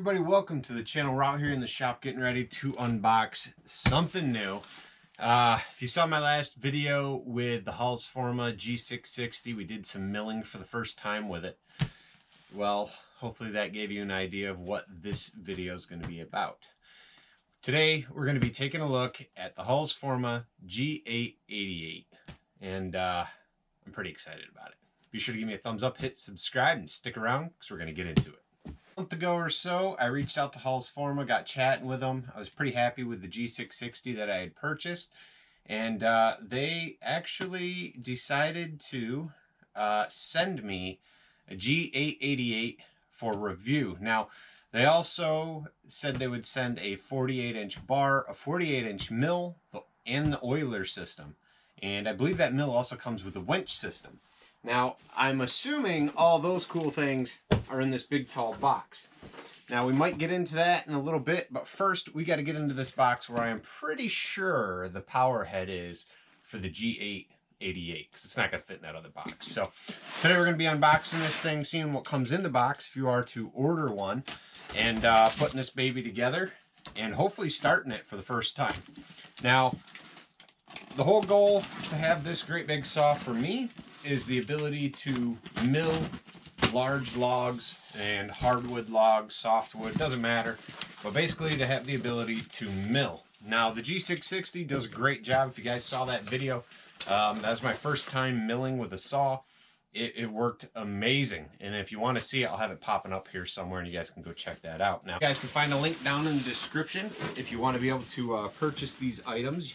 everybody, welcome to the channel. We're out here in the shop getting ready to unbox something new. If you saw my last video with the Holzfforma G888, we did some milling for the first time with it. Well, hopefully that gave you an idea of what this video is going to be about. Today we're going to be taking a look at the Holzfforma G888, and I'm pretty excited about it. Be sure to give me a thumbs up, hit subscribe, and stick around because we're going to get into it. A month ago or so, I reached out to Holzfforma, got chatting with them. I was pretty happy with the G888 that I had purchased, and they actually decided to send me a G888 for review. Now, they also said they would send a 48-inch bar, a 48-inch mill, and the oiler system. And I believe that mill also comes with a winch system. Now, I'm assuming all those cool things are in this big tall box. Now, we might get into that in a little bit, but first we got to get into this box where I am pretty sure the power head is for the G888, because it's not going to fit in that other box. So today we're going to be unboxing this thing, seeing what comes in the box if you are to order one, and putting this baby together and hopefully starting it for the first time. Now, the whole goal to have this great big saw for me is the ability to mill large logs and hardwood logs, softwood, doesn't matter, but basically to have the ability to mill. Now, the G888 does a great job. If you guys saw that video, that was my first time milling with a saw. It worked amazing, and if you want to see it, I'll have it popping up here somewhere, and you guys can go check that out. Now, you guys can find a link down in the description if you want to be able to purchase these items.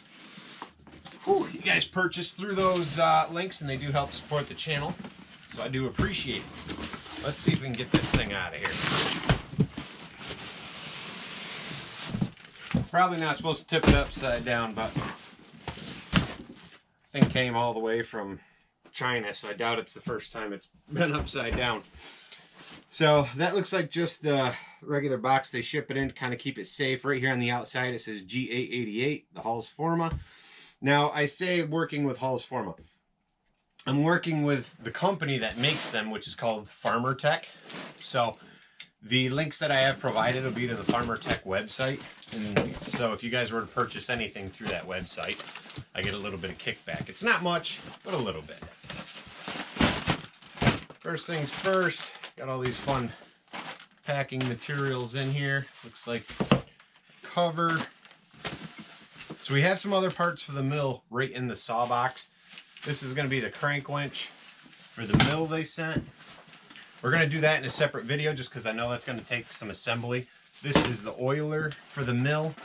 You guys purchase through those links, and they do help support the channel, so I do appreciate it. Let's see if we can get this thing out of here. Probably not supposed to tip it upside down, but the thing came all the way from China, so I doubt it's the first time it's been upside down. So that looks like just the regular box they ship it in to kind of keep it safe. Right here on the outside it says G888, the Holzfforma. Now, I say working with Holzfforma. I'm working with the company that makes them, which is called Saburrtooth. So the links that I have provided will be to the Saburrtooth website. And so if you guys were to purchase anything through that website, I get a little bit of kickback. It's not much, but a little bit. First things first, got all these fun packing materials in here. Looks like cover. So we have some other parts for the mill right in the saw box. This is going to be the crank winch for the mill they sent. We're going to do that in a separate video just because I know that's going to take some assembly. This is the oiler for the mill.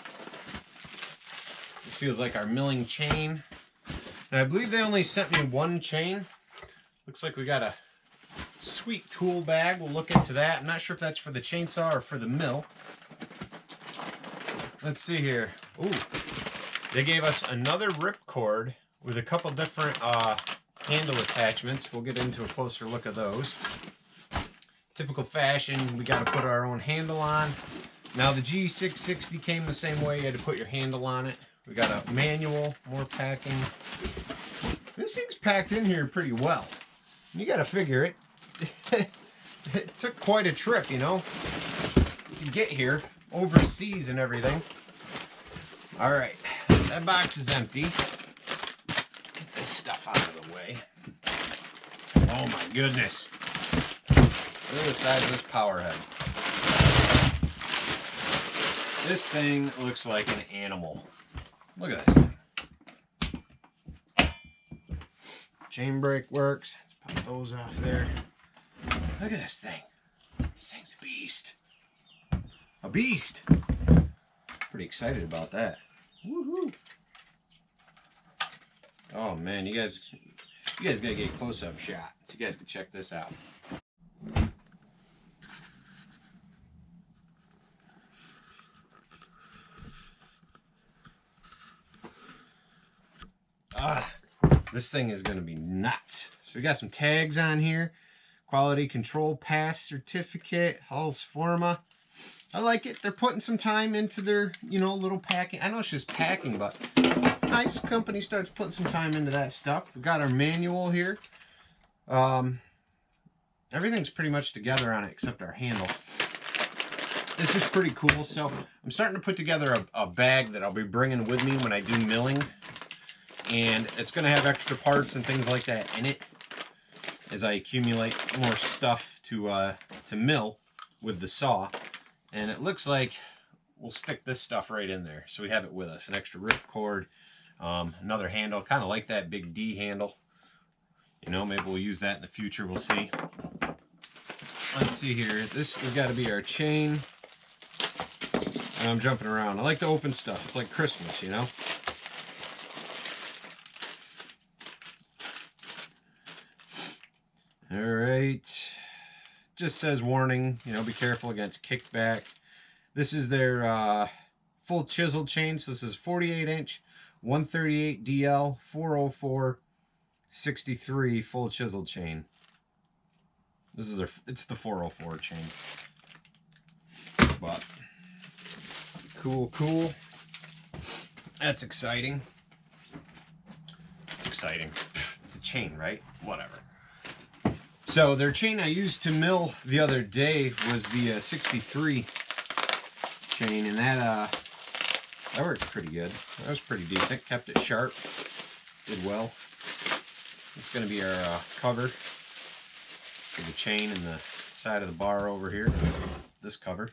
This feels like our milling chain. Now, I believe they only sent me one chain. Looks like we got a sweet tool bag. We'll look into that. I'm not sure if that's for the chainsaw or for the mill. Let's see here. Ooh. They gave us another ripcord with a couple different handle attachments. We'll get into a closer look at those. Typical fashion, we got to put our own handle on. Now, the G888 came the same way. You had to put your handle on it. We got a manual, more packing. This thing's packed in here pretty well. You got to figure it. It took quite a trip, you know, to get here, overseas and everything. All right. That box is empty. Get this stuff out of the way. Oh my goodness. Look at the size of this power head. This thing looks like an animal. Look at this thing. Chain brake works. Let's pop those off there. Look at this thing. This thing's a beast. A beast. Pretty excited about that. Woohoo! Oh man, you guys gotta get a close-up shot so you guys can check this out. This thing is gonna be nuts. So we got some tags on here. Quality Control Pass Certificate, Holzfforma. I like it. They're putting some time into their, you know, little packing. I know it's just packing, but it's nice. Company starts putting some time into that stuff. We've got our manual here. Everything's pretty much together on it except our handle. this is pretty cool. So I'm starting to put together a bag that I'll be bringing with me when I do milling. And it's going to have extra parts and things like that in it as I accumulate more stuff to mill with the saw. And it looks like we'll stick this stuff right in there. So we have it with us. An extra ripcord, another handle, kind of like that big D handle. You know, maybe we'll use that in the future. We'll see. Let's see here. This has got to be our chain. And I'm jumping around. I like to open stuff. It's like Christmas, you know? All right. Just says warning, you know, be careful against kickback. This is their full chisel chain. So this is 48-inch, 138 DL, 404, 63 full chisel chain. This is it's the 404 chain. But cool. That's exciting. It's exciting. It's a chain, right? Whatever. So their chain I used to mill the other day was the 63 chain, and that worked pretty good. That was pretty decent. Kept it sharp. Did well. It's going to be our cover for the chain and the side of the bar over here. This cover.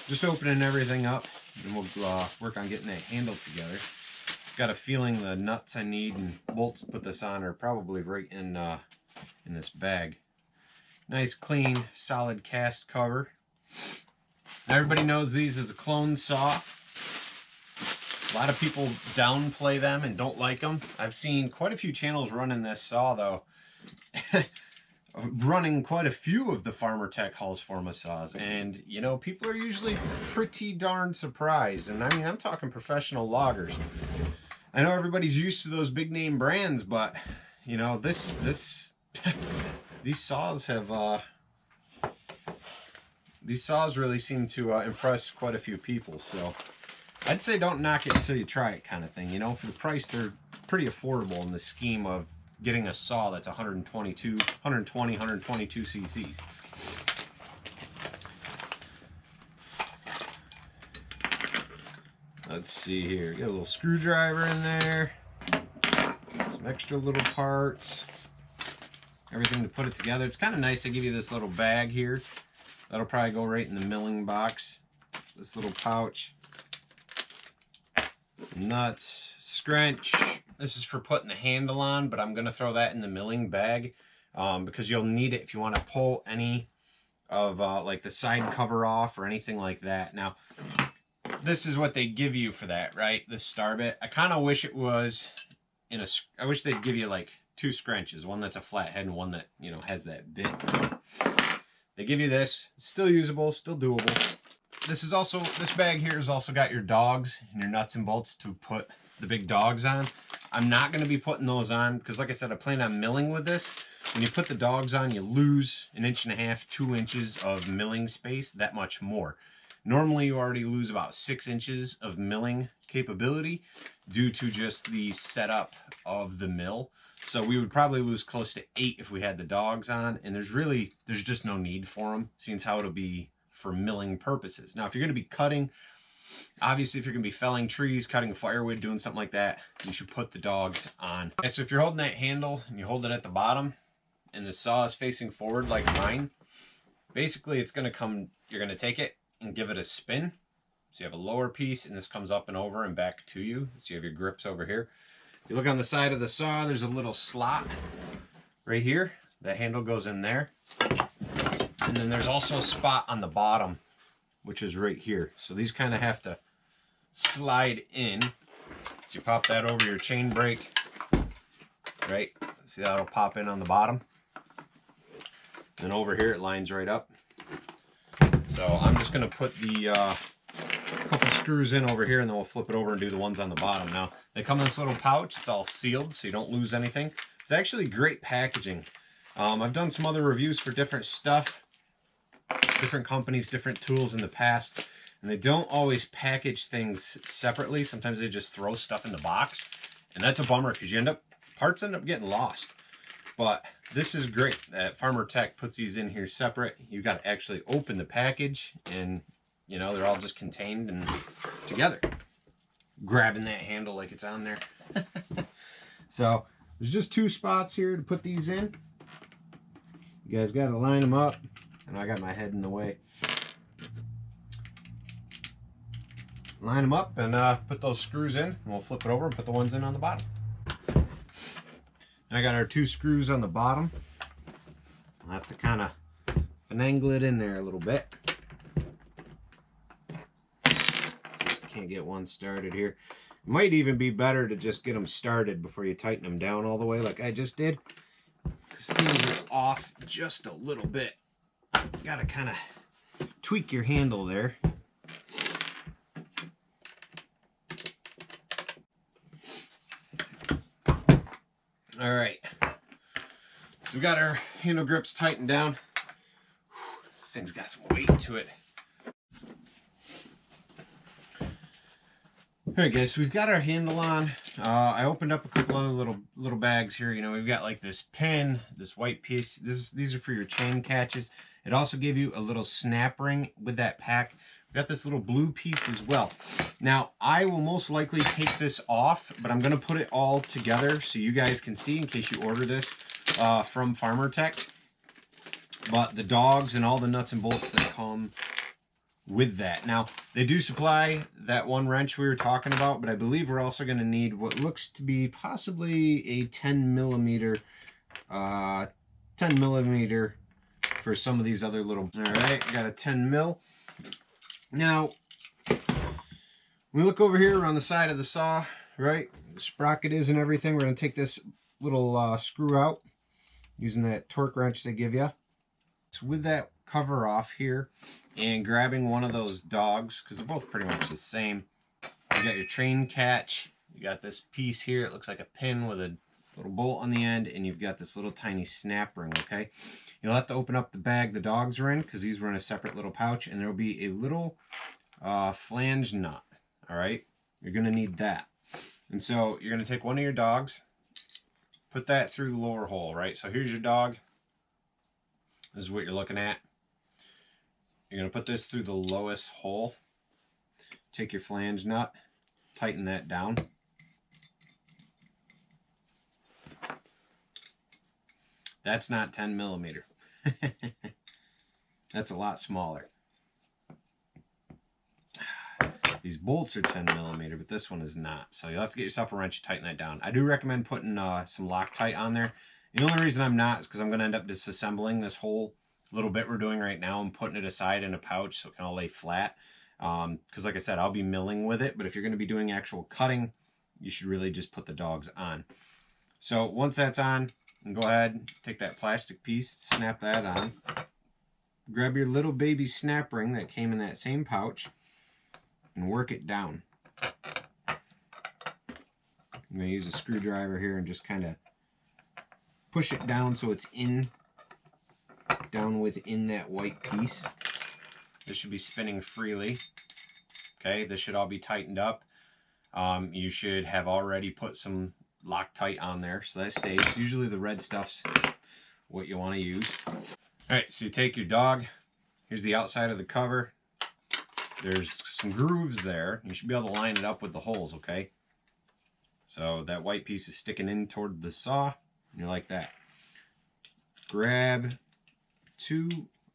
Just opening everything up, and we'll work on getting that handle together. Got a feeling the nuts I need and bolts to put this on are probably right in this bag. Nice, clean, solid cast cover. Everybody knows these as a clone saw. A lot of people downplay them and don't like them. I've seen quite a few channels running this saw, though. Running quite a few of the Farmertech Holzfforma saws, and you know, people are usually pretty darn surprised. And I mean, I'm talking professional loggers. I know everybody's used to those big name brands, but you know, these saws have these saws really seem to impress quite a few people. So I'd say don't knock it until you try it, kind of thing. You know, for the price, they're pretty affordable in the scheme of getting a saw that's 122 cc's. Let's see here. Get a little screwdriver in there. Some extra little parts. Everything to put it together. It's kind of nice to give you this little bag here. That'll probably go right in the milling box. This little pouch. Nuts. Scrunch. This is for putting the handle on, but I'm going to throw that in the milling bag because you'll need it if you want to pull any of like the side cover off or anything like that. Now, this is what they give you for that, right? The star bit. I kind of wish it was in a... I wish they'd give you like two scrunches, one that's a flathead and one that, you know, has that bit. They give you this. It's still usable, still doable. This is also... This bag here has also got your dogs and your nuts and bolts to put the big dogs on. I'm not going to be putting those on because, like I said, I plan on milling with this. When you put the dogs on, you lose 1.5 inches, 2 inches of milling space, that much more. Normally, you already lose about 6 inches of milling capability due to just the setup of the mill. So we would probably lose close to 8 if we had the dogs on, and there's just no need for them, seeing how it'll be for milling purposes. Now, if you're going to be cutting, obviously, if you're going to be felling trees, cutting firewood, doing something like that, you should put the dogs on. Okay, so if you're holding that handle and you hold it at the bottom and the saw is facing forward like mine, basically it's going to come, you're going to take it and give it a spin. So you have a lower piece and this comes up and over and back to you. So you have your grips over here. If you look on the side of the saw, there's a little slot right here. That handle goes in there. And then there's also a spot on the bottom, which is right here. So these kind of have to slide in. So you pop that over your chain brake, right? See, that'll pop in on the bottom. And over here, it lines right up. So I'm just going to put the couple screws in over here, and then we'll flip it over and do the ones on the bottom. Now, they come in this little pouch. It's all sealed, so you don't lose anything. It's actually great packaging. I've done some other reviews for different stuff, different companies, different tools in the past, and they don't always package things separately. Sometimes they just throw stuff in the box, and that's a bummer because parts end up getting lost. But this is great that Farmertech puts these in here separate. You got to actually open the package, and You know, they're all just contained and together. Grabbing that handle like it's on there. So there's just 2 spots here to put these in. You guys got to line them up. And I got my head in the way. Line them up and put those screws in. And we'll flip it over and put the ones in on the bottom. I got our 2 screws on the bottom. I'll have to kind of finagle it in there a little bit. Can't get one started here. It might even be better to just get them started before you tighten them down all the way like I just did. Because things are off just a little bit. You gotta kind of tweak your handle there. All right. So we got our handle grips tightened down. This thing's got some weight to it. All right, guys, so we've got our handle on. I opened up a couple other little bags here. You know, we've got like this pin, this white piece. These are for your chain catches. It also gave you a little snap ring with that pack. We've got this little blue piece as well. Now, I will most likely take this off, but I'm going to put it all together so you guys can see in case you order this from Farmer Tech. But the dogs and all the nuts and bolts that come with that. Now, they do supply that one wrench we were talking about, but I believe we're also going to need what looks to be possibly a 10 millimeter for some of these other little. All right, got a 10 mil. Now, we look over here on the side of the saw, right? The sprocket is and everything. We're going to take this little screw out using that torque wrench they give you. So with that cover off here and grabbing one of those dogs, because they're both pretty much the same. You got your train catch. You got this piece here. It looks like a pin with a little bolt on the end, and you've got this little tiny snap ring, okay? You'll have to open up the bag the dogs are in, because these were in a separate little pouch, and there'll be a little flange nut, all right? You're going to need that. And so you're going to take one of your dogs, put that through the lower hole, right? So here's your dog. This is what you're looking at. You're going to put this through the lowest hole. Take your flange nut, tighten that down. That's not 10 millimeter. That's a lot smaller. These bolts are 10 millimeter, but this one is not. So you'll have to get yourself a wrench to tighten that down. I do recommend putting some Loctite on there. The only reason I'm not is because I'm going to end up disassembling this whole little bit we're doing right now and putting it aside in a pouch so it can all lay flat. Because like I said, I'll be milling with it, but if you're going to be doing actual cutting, you should really just put the dogs on. So once that's on, and go ahead, take that plastic piece, snap that on. Grab your little baby snap ring that came in that same pouch and work it down. I'm going to use a screwdriver here and just kind of push it down so it's down within that white piece. This should be spinning freely. Okay, this should all be tightened up. You should have already put some Loctite on there, so that stays. Usually the red stuff's what you want to use. All right, so you take your dog. Here's the outside of the cover. There's some grooves there. You should be able to line it up with the holes, okay? So that white piece is sticking in toward the saw, and you're like that. Grab 2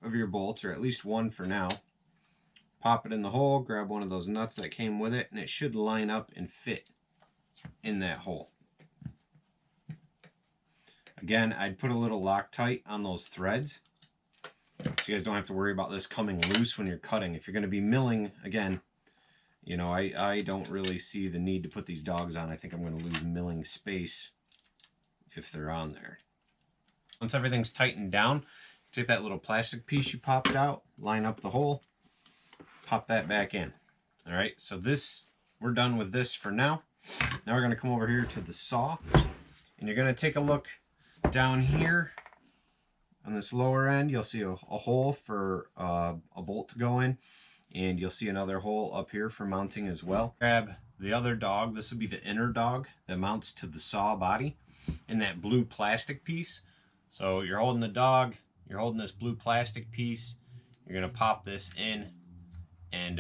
of your bolts, or at least 1 for now. Pop it in the hole, grab one of those nuts that came with it, and it should line up and fit in that hole. Again, I'd put a little Loctite on those threads so you guys don't have to worry about this coming loose when you're cutting. If you're going to be milling, again, you know, I don't really see the need to put these dogs on. I think I'm going to lose milling space if they're on there. Once everything's tightened down, take that little plastic piece you popped out, line up the hole, pop that back in. All right, so this, we're done with this for now. Now we're going to come over here to the saw, and you're going to take a look down here on this lower end. You'll see a hole for a bolt to go in, and you'll see another hole up here for mounting as well. Grab the other dog. This would be the inner dog that mounts to the saw body in that blue plastic piece. So you're holding the dog, you're holding this blue plastic piece, you're going to pop this in and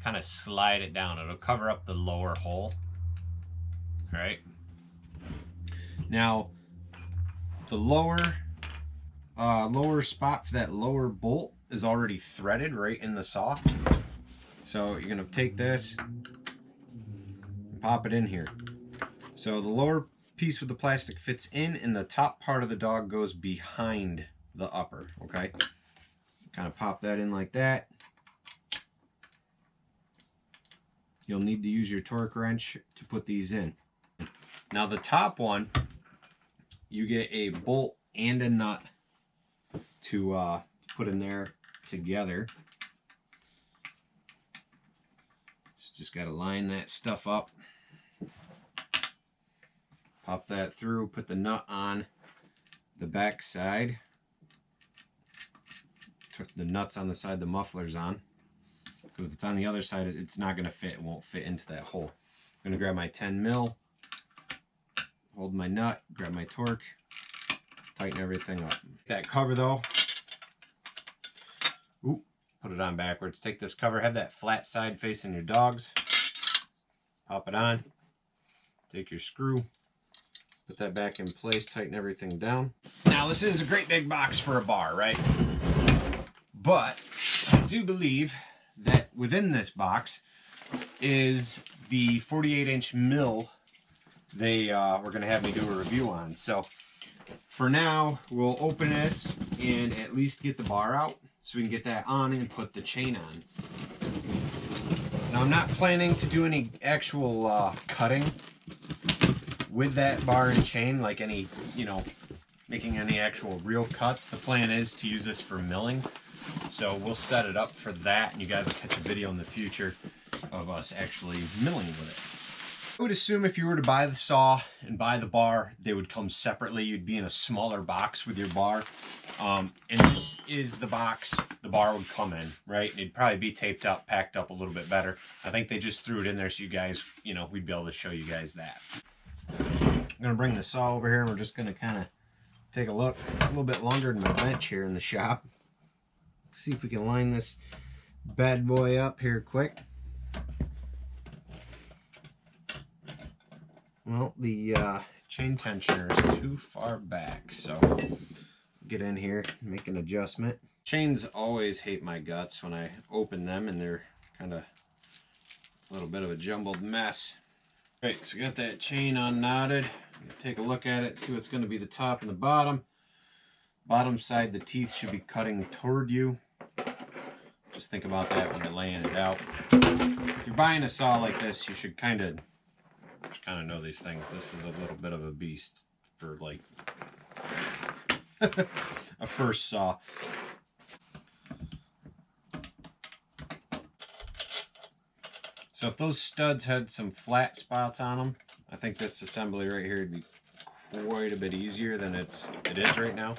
kind of slide it down. It'll cover up the lower hole. All right. Now, the lower spot for that lower bolt is already threaded right in the saw. So you're gonna take this and pop it in here. So the lower piece with the plastic fits in, and the top part of the dog goes behind the upper, okay? Kind of pop that in like that. You'll need to use your torque wrench to put these in. Now the top one, you get a bolt and a nut to put in there together. Just got to line that stuff up. Pop that through, put the nut on the back side. Put the nuts on the side the muffler's on. Because if it's on the other side, it's not going to fit. It won't fit into that hole. I'm going to grab my 10 mil, hold my nut, grab my torque, tighten everything up. That cover though, ooh, put it on backwards. Take this cover, have that flat side facing your dogs. Pop it on. Take your screw, put that back in place, tighten everything down. Now this is a great big box for a bar, right? But I do believe that within this box is the 48-inch mill they were going to have me do a review on. So for now, we'll open this and at least get the bar out so we can get that on and put the chain on. Now I'm not planning to do any actual cutting with that bar and chain, like any, you know, making any actual real cuts. The plan is to use this for milling. So we'll set it up for that, and you guys will catch a video in the future of us actually milling with it. I would assume if you were to buy the saw and buy the bar, they would come separately. You'd be in a smaller box with your bar. And this is the box the bar would come in, right? It'd probably be taped up, packed up a little bit better. I think they just threw it in there so you guys, you know, we'd be able to show you guys that. I'm gonna bring the saw over here and we're just gonna kind of take a look. It's a little bit longer than my bench here in the shop. See if we can line this bad boy up here quick. Well, the chain tensioner is too far back, so get in here, make an adjustment. Chains always hate my guts when I open them, and they're kind of a little bit of a jumbled mess. All right, so we got that chain unknotted. Take a look at it, see what's going to be the top and the bottom. Bottom side, the teeth should be cutting toward you. Just think about that when you're laying it out. If you're buying a saw like this, you should kind of know these things. This is a little bit of a beast for like a first saw. So if those studs had some flat spots on them, I think this assembly right here would be quite a bit easier than it is right now.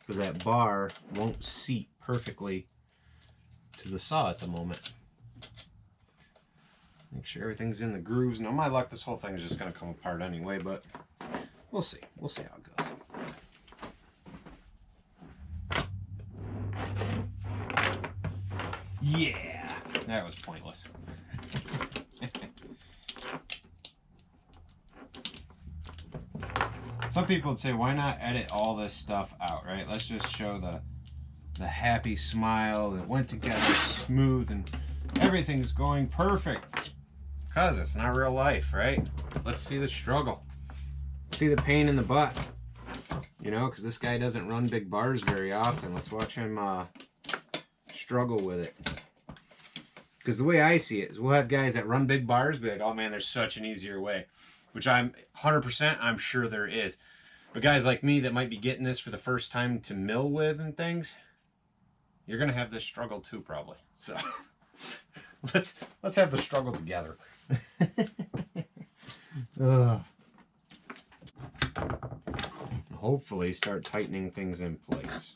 Because that bar won't seat perfectly to the saw at the moment. Make sure everything's in the grooves. Now, my luck, this whole thing is just going to come apart anyway, but we'll see. We'll see how it goes. Yeah, that was pointless. Some people would say, why not edit all this stuff out, right? Let's just show the happy smile that went together smooth and everything's going perfect. Because it's not real life, right? Let's see the struggle. See the pain in the butt. You know, because this guy doesn't run big bars very often. Let's watch him struggle with it. Because the way I see it is we'll have guys that run big bars be like, oh man, there's such an easier way. Which I'm 100% I'm sure there is. But guys like me that might be getting this for the first time to mill with and things, you're gonna have this struggle too probably. So let's have the struggle together. Hopefully start tightening things in place.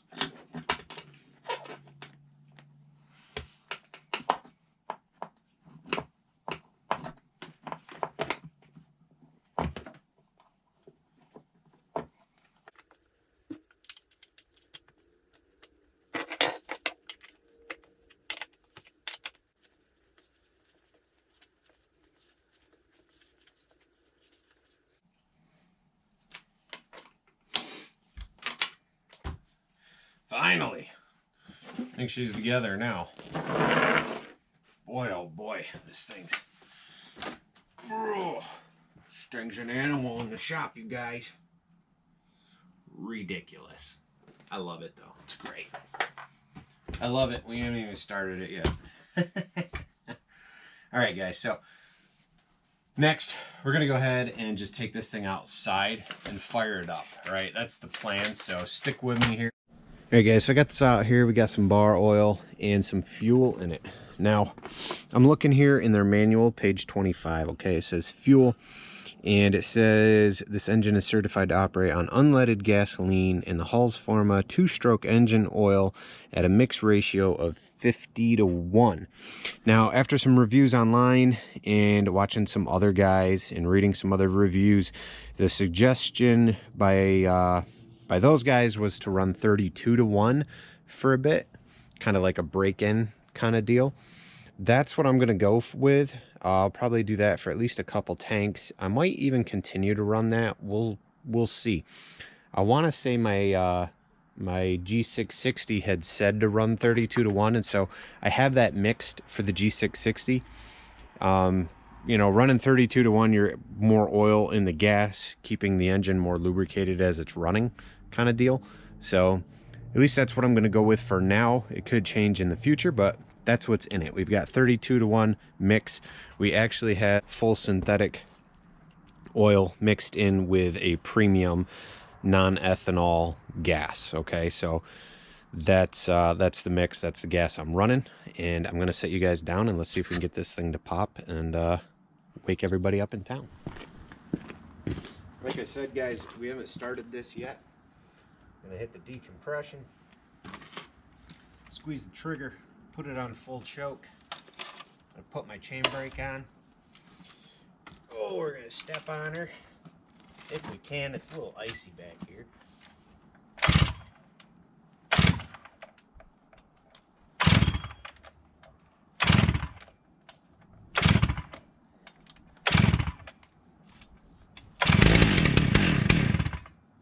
think she's together now. Boy, oh boy, this thing's... Oh, thing's an animal in the shop, you guys. Ridiculous. I love it, though. It's great. I love it. We haven't even started it yet. All right, guys, so next, we're going to go ahead and just take this thing outside and fire it up, all right? That's the plan, so stick with me here. All right, guys, so I got this out here. We got some bar oil and some fuel in it. Now, I'm looking here in their manual, page 25, okay? It says fuel, and it says this engine is certified to operate on unleaded gasoline in the Holzfforma 2-stroke engine oil at a mix ratio of 50:1. Now, after some reviews online and watching some other guys and reading some other reviews, the suggestion by those guys was to run 32:1 for a bit, kind of like a break-in kind of deal. That's what I'm going to go with. I'll probably do that for at least a couple tanks. I might even continue to run that. We'll see. I want to say my my G660 had said to run 32:1, and so I have that mixed for the G660. You know, running 32:1, you're more oil in the gas, keeping the engine more lubricated as it's running, kind of deal. So at least that's what I'm going to go with for now. It could change in the future, but that's what's in it. We've got 32:1 mix. We actually have full synthetic oil mixed in with a premium non-ethanol gas. Okay, so that's the mix. That's the gas I'm running, and I'm gonna set you guys down and let's see if we can get this thing to pop and wake everybody up in town. Like I said, guys, we haven't started this yet. I'm gonna hit the decompression, squeeze the trigger, put it on full choke. I'm gonna put my chain brake on. Oh, we're gonna step on her if we can. It's a little icy back here.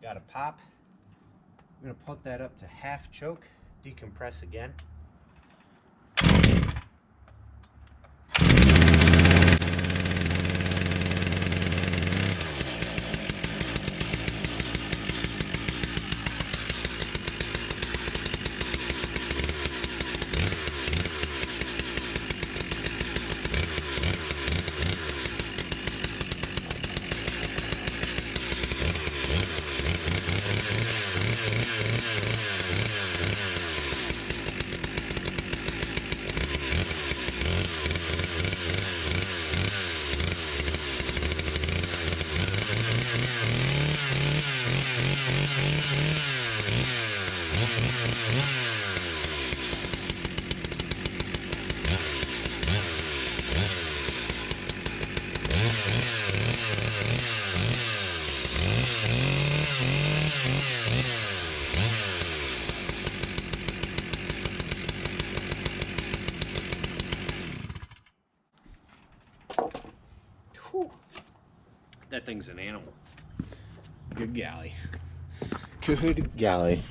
Got a pop. I'm gonna put that up to half choke, decompress again. Whew. That thing's an animal. Good galley. Good galley.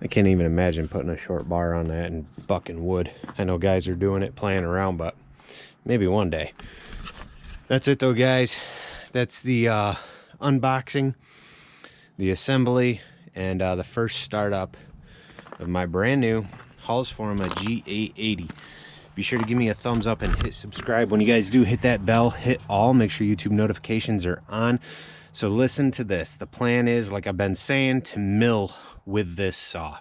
I can't even imagine putting a short bar on that and bucking wood. I know guys are doing it, playing around, but maybe one day. That's it though, guys. That's the unboxing, the assembly, and the first startup of my brand new Holzfforma G888. Be sure to give me a thumbs up and hit subscribe. When you guys do, hit that bell, hit all, make sure YouTube notifications are on. So listen to this. The plan is, like I've been saying, to mill with this saw.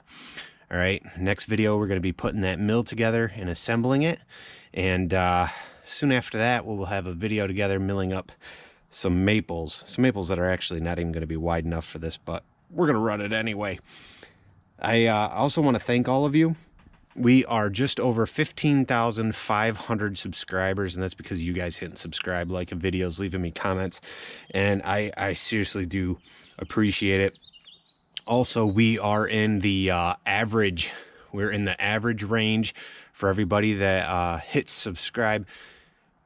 All right, next video we're going to be putting that mill together and assembling it, and soon after that we'll have a video together milling up some maples that are actually not even going to be wide enough for this, but we're going to run it anyway. I also want to thank all of you. We are just over 15,500 subscribers, and that's because you guys hitting subscribe, liking videos, leaving me comments, and I seriously do appreciate it. Also, we are in the average. We're in the average range for everybody that hits subscribe.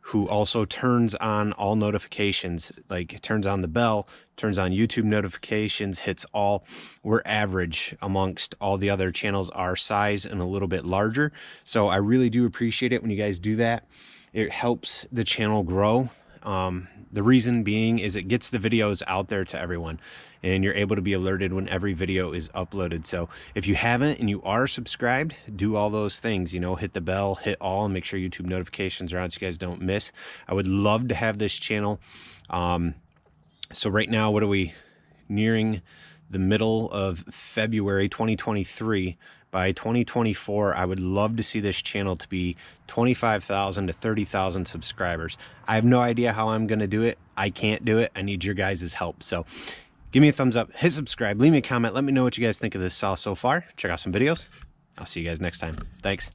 who also turns on all notifications, like turns on the bell, turns on YouTube notifications, hits all. We're average amongst all the other channels our size and a little bit larger. So I really do appreciate it when you guys do that. It helps the channel grow. The reason being is it gets the videos out there to everyone, and you're able to be alerted when every video is uploaded. So if you haven't and you are subscribed, do all those things, you know, hit the bell, hit all, and make sure YouTube notifications are on so you guys don't miss. I would love to have this channel. So right now, what are we nearing? The middle of February 2023. By 2024, I would love to see this channel to be 25,000 to 30,000 subscribers. I have no idea how I'm going to do it. I can't do it. I need your guys' help. So give me a thumbs up, hit subscribe, leave me a comment. Let me know what you guys think of this saw so far. Check out some videos. I'll see you guys next time. Thanks.